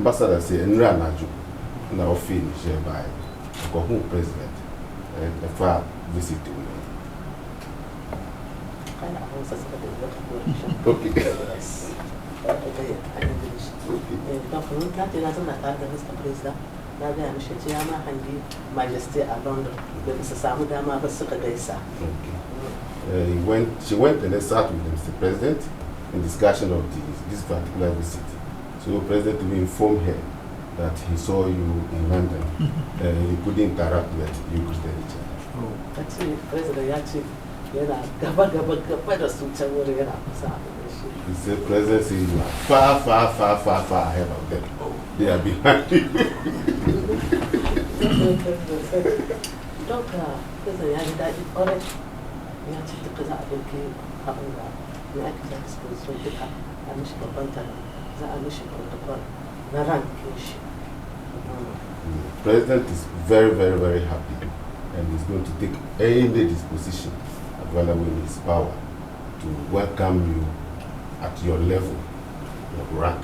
ambassador say Nra Naju na ofin share by the president the far visit to okay. Yes. Okay. Majesty at London. She went and sat with Mr. President in discussion of this particular visit. So the president will inform her that he saw you in London. He couldn't interact with you, Christian. Oh, that's it. President actually, he said, President says you are far ahead of them. They are behind you. The President is very happy and is going to take any disposition available in his power to welcome you at your level, your rank.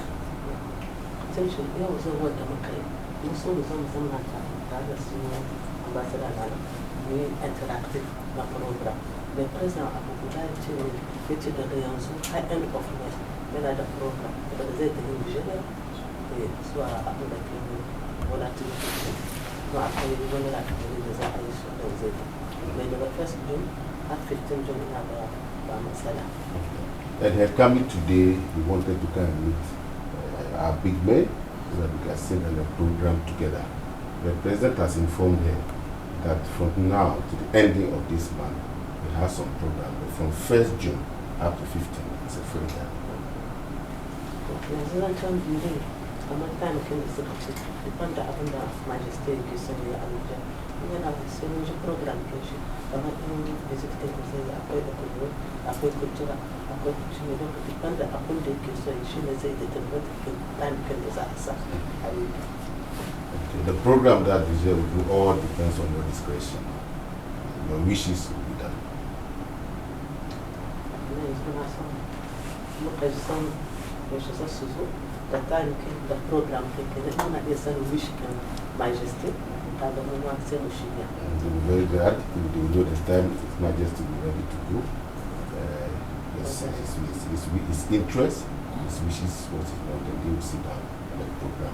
Interactive program. The president of the end of May, when I the program, but the Niger, so I the first June at 15 June in Masala. And her coming today, we wanted to come and meet our big man so that we can sing a program together. The president has informed her that from now to the ending of this month, we have some program. But from 1st June up to 15th, it's a free time. The program that we will do all depends on your discretion. Your wishes will be done. The time the program wish Majesty. I'm very glad you know the time His Majesty will be ready to go. His interest, his wishes, what he wants, and he will sit down and the program.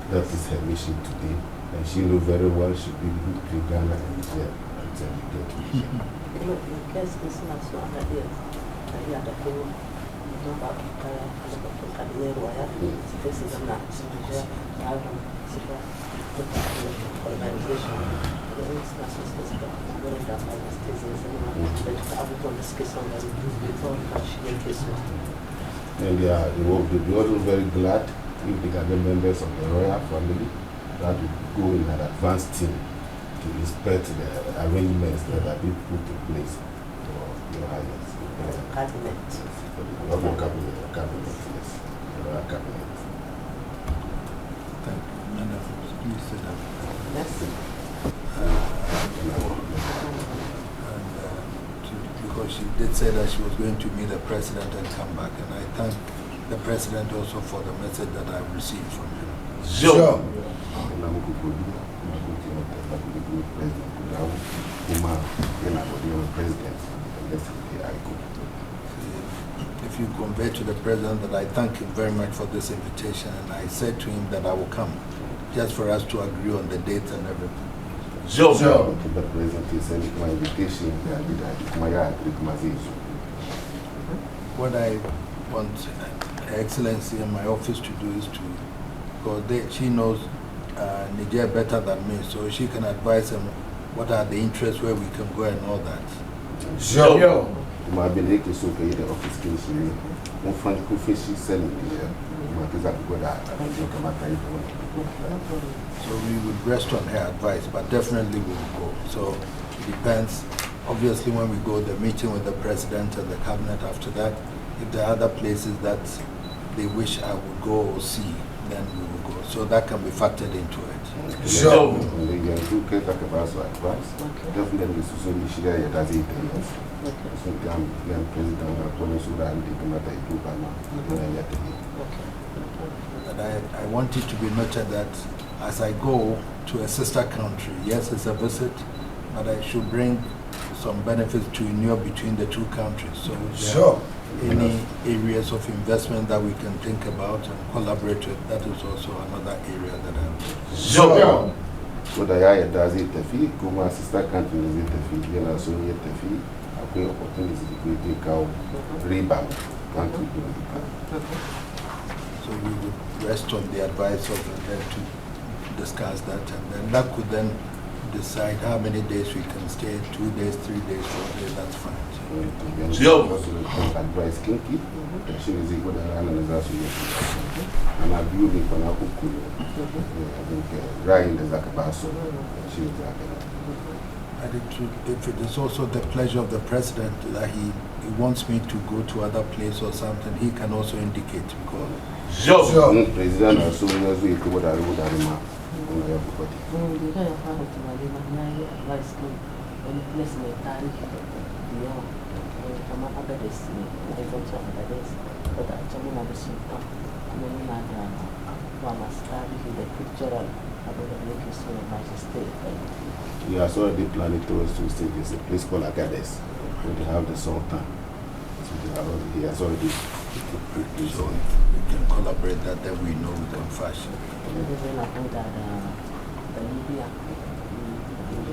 That is her mission today, and she knows very well she'll be to Ghana and Niger until we get to Niger. And they will be also very glad if they can be members of the royal family that will go in an advanced team to inspect the arrangements that are being put in place for your highness. Cabinet. Not your cabinet, your cabinet, yes. The royal cabinet. Thank you. Please sit down. Merci. Because she did say that she was going to meet the president and come back, and I thank the president also for the message that I received from him. Sure. If you convey to the president that I thank him very much for this invitation, and I said to him that I will come, just for us to agree on the dates and everything. Sure. The president is sending my invitation. What I want Her Excellency and my office to do is to, because she knows Niger better than me, so she can advise them what are the interests where we can go and all that. Sure. My belief is okay. The office can see one French coffee selling here. So we would rest on her advice, but definitely we will go. So it depends. Obviously, when we go, the meeting with the president and the cabinet after that, if there are other places that they wish I would go or see, then we will go. So that can be factored into it. Sure. Definitely, But I want it to be noted that as I go to a sister country, yes, it's a visit, but I should bring some benefits to inure between the two countries. So Sure. any areas of investment that we can think about and collaborate with, that is also another area that I'm... Sure. So the area does it the fee, Kuma sister country is it the fee, you know, so yet the fee, a great opportunity to take out rebound country to the So we would rest on the advice of them to discuss that, and then that could then decide how many days we can stay, 2 days, 3 days, 4 days, that's fine. So advice kinky, she is equal and and I view me for now. I think right in the Zakabaso, she is if it is also the pleasure of the president that he wants me to go to other place or something, he can also indicate because Sure. President also knows we could what I would have remarked. We are already planning towards 2 stages. A place called Agades, where they have the Sultan. So he has already so we can collaborate that, then we know we can fashion.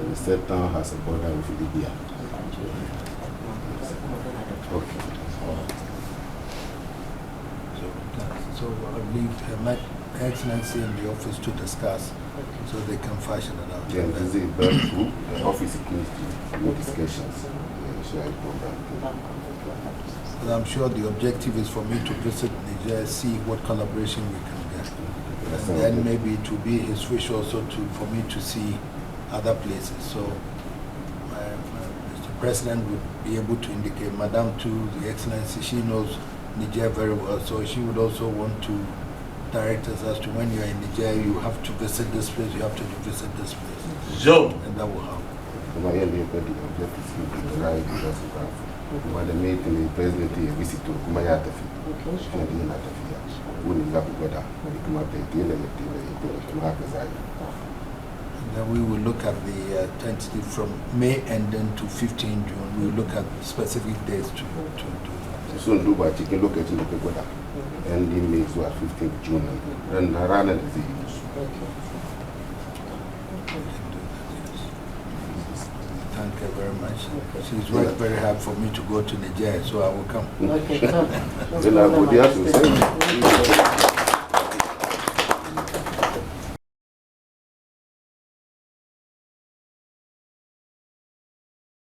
The state town has a border with Libya. Okay. So I'll leave Her Excellency in the office to discuss, so they can fashion it out. Yeah, this is very true. The office is closed to discussions. Share program. But I'm sure the objective is for me to visit Niger, see what collaboration we can get. And then maybe it will be his wish also for me to see other places. So Mr. President would be able to indicate, Madam to the Excellency, she knows Niger very well, so she would also want to direct us as to when you're in Niger, you have to visit this place, you have to visit this place. Sure. And that will help. Kuma da meeting the president ya visit to kuma ya tafi. Shi ne yana tafiya. Wani za ku gwada kuma ta yi da kuma haka zai. And then we will look at the tentative from May and then to 15 June. We will look at specific days to do that. Sun duba cikin lokacin da ka gwada. Ending May zuwa 15 June. Ranar da zai yi. Thank you very much. She's worked very hard for me to go to Niger, so I will come. Okay, come. Then I go there to say.